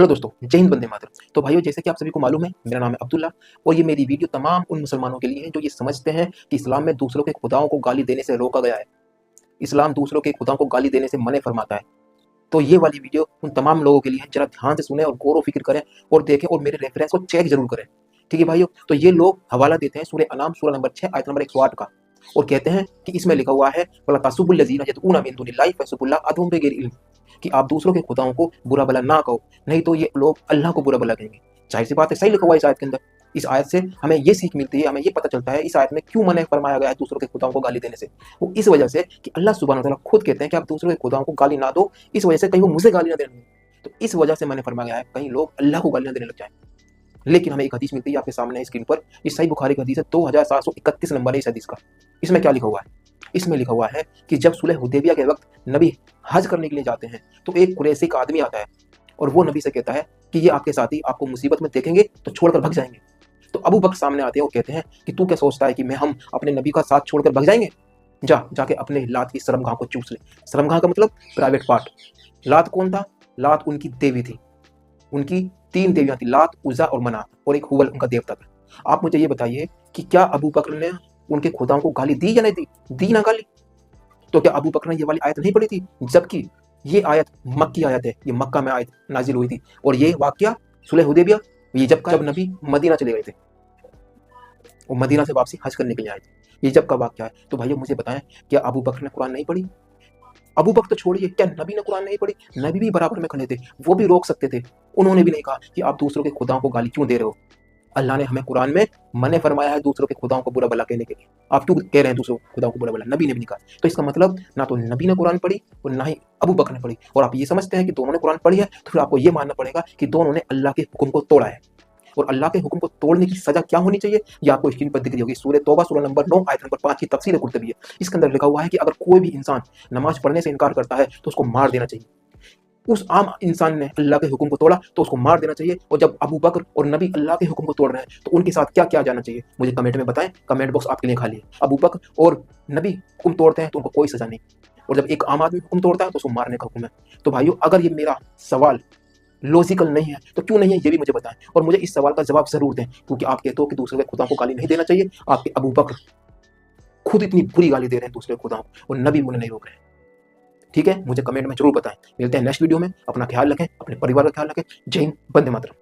Hello दोस्तों, जय हिंद, वंदे मातरम। तो भाइयों, जैसे कि आप सभी को मालूम है, मेरा नाम है अब्दुल्ला और ये मेरी वीडियो तमाम उन मुसलमानों के लिए है जो ये समझते हैं कि इस्लाम में दूसरों के खुदाओं को गाली देने से रोका गया है। इस्लाम दूसरों के खुदाओं को गाली देने से मना फरमाता है। तो ये वाली वीडियो उन तमाम लोगों के लिए है। जरा ध्यान से सुने और गौर व फिक्र करें और देखें और मेरे रेफरेंस को चेक जरूर करें। ठीक है भाइयों, तो ये लोग हवाला देते हैं सूरह अनाम सूरह नंबर 6 आयत नंबर 108 का और कहते हैं कि इसमें लिखा हुआ है वला तसुब्बुल लज़ीना यदऊना मिन दुनिल्लाहि फयसुब्बुल्लाह अदवम बिगैर इल्म, कि आप दूसरों के खुदाओं को बुरा भला ना कहो, नहीं तो ये लोग अल्लाह को बुरा भला कहेंगे। जाहिर सी बात है, सही लिखा हुआ है इस आयत के अंदर। इस आयत से हमें ये सीख मिलती है, हमें ये पता चलता है इस आयत में क्यों मना फरमाया गया है दूसरों के खुदाओं को गाली देने से। वो इस वजह से कि अल्लाह सुब्हानहू व तआला खुद कहते हैं कि आप दूसरों के खुदाओं को गाली ना दो, इस वजह से कहीं वो मुझे गाली ना देने लगे। तो इस वजह से मैंने फरमाया गया है कहीं लोग अल्लाह को गाली ना देने लग जाए। लेकिन हमें एक हदीस मिलती है आपके सामने है स्क्रीन पर। इस सही बुखारी का हदीस है, 2731 नंबर है इस हदीस का। इसमें क्या लिखा हुआ है? इसमें लिखा हुआ है कि जब सुलह हुदैबिया के वक्त नबी हज करने के लिए जाते हैं तो एक कुरैशी का आदमी आता है और वो नबी से कहता है कि ये आपके साथी आपको मुसीबत में देखेंगे तो छोड़कर भाग जाएंगे। तो अबू बकर सामने आते हैं और कहते हैं कि तू क्या सोचता है कि हम अपने नबी का साथ छोड़कर भाग जाएंगे? जाके अपने लात की शर्मगाह को चूस ले। शर्मगाह का मतलब प्राइवेट पार्ट। लात कौन था? लात उनकी देवी थी। उनकी 3 देवियां थी, लात, उज़्ज़ा और मनात, और एक हुबल उनका देवता था। आप मुझे ये बताइए कि क्या अबू बकर ने उनके खुदाओं को गाली दी या नहीं दी? दी ना गाली। तो क्या अबू बकर ने ये वाली आयत नहीं पढ़ी थी? जबकि ये आयत मक्की आयत है, ये मक्का में आयत नाजिल हुई थी और ये वाकया सुलह हुदैबिया ये जब नबी मदीना चले गए थे और मदीना से वापसी हज करने के लिए आए थे, ये जब का वाकया है। तो भाइयों मुझे बताएं, क्या अबू बकर ने कुरान नहीं पढ़ी? अबू बकर तो छोड़िए, क्या नबी ने कुरान नहीं पढ़ी? नबी भी बराबर में खड़े थे, वो भी रोक सकते थे। उन्होंने भी नहीं कहा कि आप दूसरों के खुदाओं को गाली क्यों दे रहे हो। अल्लाह ने हमें कुरान में मने फरमाया है दूसरों के खुदाओं को बुरा भला कहने के लिए। आप क्यों कह रहे हैं दूसरों के खुदाओं को बुरा भला? नबी ने भी नहीं कहा। तो इसका मतलब ना तो नबी ने कुरान पढ़ी और ना ही अबू बकर ने पढ़ी। और आप ये समझते हैं कि दोनों ने कुरान पढ़ी है, तो फिर आपको ये मानना पड़ेगा कि दोनों ने अल्लाह के हुक्म को तोड़ा है। और अल्लाह के हुक्म को तोड़ने की सजा क्या होनी चाहिए, ये आपको स्क्रीन पर दिख रही होगी। सूरह तौबा सूरह नंबर 9 आयत नंबर 5 की तफसीर कुर्तबी है। इसके अंदर लिखा हुआ है कि अगर कोई भी इंसान नमाज पढ़ने से इनकार करता है तो उसको मार देना चाहिए। उस आम इंसान ने अल्लाह के हुक्म को तोड़ा तो उसको मार देना चाहिए। और जब अबू बकर और नबी अल्लाह के हुक्म को तोड़ रहे हैं तो उनके साथ क्या क्या जाना चाहिए, मुझे कमेंट में बताएं। कमेंट बॉक्स आपके लिए खाली है। अबू बकर और नबी हुक्म तोड़ते हैं तो उनको कोई सजा नहीं, और जब एक आम आदमी हुक्म तोड़ता है तो उसको मारने का हुक्म है। तो भाइयों, अगर ये मेरा सवाल लॉजिकल नहीं है तो क्यों नहीं है ये भी मुझे बताएं, और मुझे इस सवाल का जवाब जरूर दें। क्योंकि आप कहते हो कि दूसरे के खुदा को गाली नहीं देना चाहिए, आपके अबू बकर खुद इतनी बुरी गाली दे रहे हैं दूसरे खुदाओं को और नबी मुझे नहीं रोक रहे हैं। ठीक है, मुझे कमेंट में जरूर बताएं। मिलते हैं नेक्स्ट वीडियो में। अपना ख्याल रखें, अपने परिवार का ख्याल रखें। जय हिंद, वंदे मातरम।